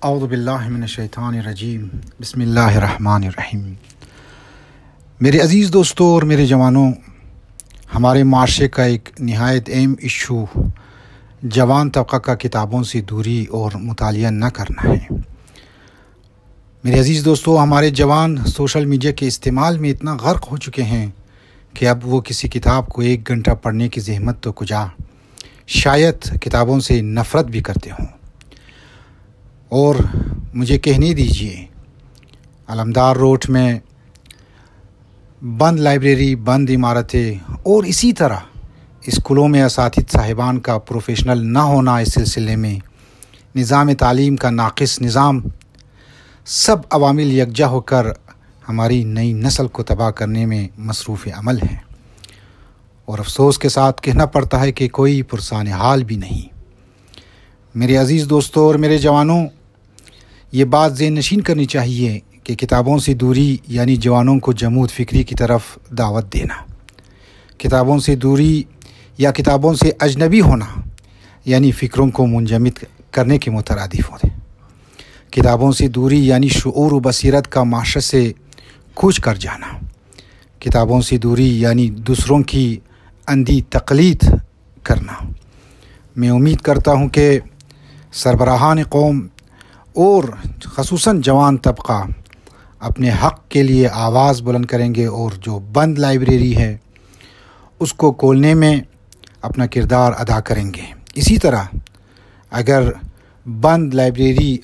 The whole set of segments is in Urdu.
اعوذ باللہ من الشیطان الرجیم بسم اللہ الرحمن الرحیم۔ میرے عزیز دوستوں اور میرے جوانوں، ہمارے معاشرے کا ایک نہایت اہم ایشو جوان طبقہ کا کتابوں سے دوری اور مطالعہ نہ کرنا ہے۔ میرے عزیز دوستوں، ہمارے جوان سوشل میڈیا کے استعمال میں اتنا غرق ہو چکے ہیں کہ اب وہ کسی کتاب کو 1 گھنٹہ پڑھنے کی زحمت تو کجا، شاید کتابوں سے نفرت بھی کرتے ہوں۔ اور مجھے کہنے دیجیے، علمدار روڈ میں بند لائبریری، بند عمارتیں اور اسی طرح اسکولوں میں اساتذہ صاحبان کا پروفیشنل نہ ہونا، اس سلسلے میں نظام تعلیم کا ناقص نظام، سب عوامل یکجا ہو کر ہماری نئی نسل کو تباہ کرنے میں مصروف عمل ہیں، اور افسوس کے ساتھ کہنا پڑتا ہے کہ کوئی پرسان حال بھی نہیں۔ میرے عزیز دوستوں اور میرے جوانوں، یہ بات ذہن نشین کرنی چاہیے کہ کتابوں سے دوری یعنی جوانوں کو جمود فکری کی طرف دعوت دینا، کتابوں سے دوری یا کتابوں سے اجنبی ہونا یعنی فکروں کو منجمد کرنے کے مترادف ہوتے۔ کتابوں سے دوری یعنی شعور و بصیرت کا معاشرے سے کوچ کر جانا۔ کتابوں سے دوری یعنی دوسروں کی اندھی تقلید کرنا۔ میں امید کرتا ہوں کہ سربراہان قوم اور خصوصاً جوان طبقہ اپنے حق کے لیے آواز بلند کریں گے اور جو بند لائبریری ہے اس کو کھولنے میں اپنا کردار ادا کریں گے۔ اسی طرح اگر بند لائبریری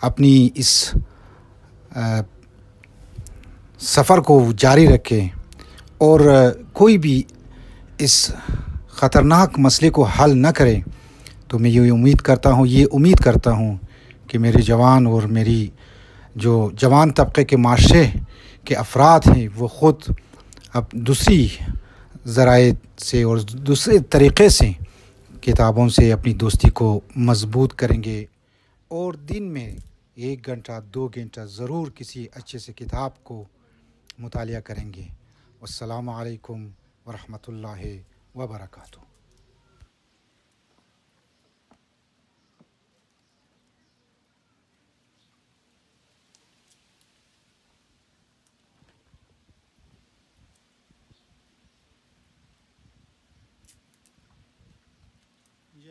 اپنی اس سفر کو جاری رکھے اور کوئی بھی اس خطرناک مسئلے کو حل نہ کرے، تو میں یہ امید کرتا ہوں کہ میرے جوان اور میری جو جوان طبقے کے معاشرے کے افراد ہیں وہ خود اب دوسری ذرائع سے اور دوسرے طریقے سے کتابوں سے اپنی دوستی کو مضبوط کریں گے، اور دن میں 1 گھنٹہ 2 گھنٹہ ضرور کسی اچھے سے کتاب کو مطالعہ کریں گے۔ والسلام علیکم ورحمۃ اللہ وبرکاتہ۔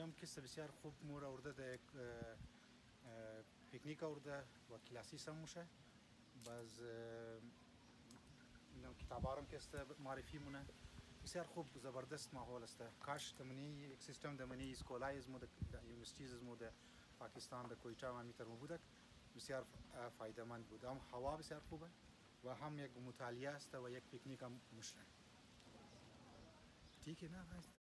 Am chestia بسیار خوب مورا ارده ده پیکنیک ارده و کلاسی سموشه باز کتابارم که است معرفی مونه بسیار خوب زبردست ماحول است. کاش تمنی یک سیستم دمنی اسکولای از مود یونیورسیتیز از مود پاکستان ده کویتا و میتر مبودک بسیار فایده مند بود. هم هوا بسیار خوبه و هم یک مطالعه است و یک پیکنیک هم مشه. ٹھیک ہے نا؟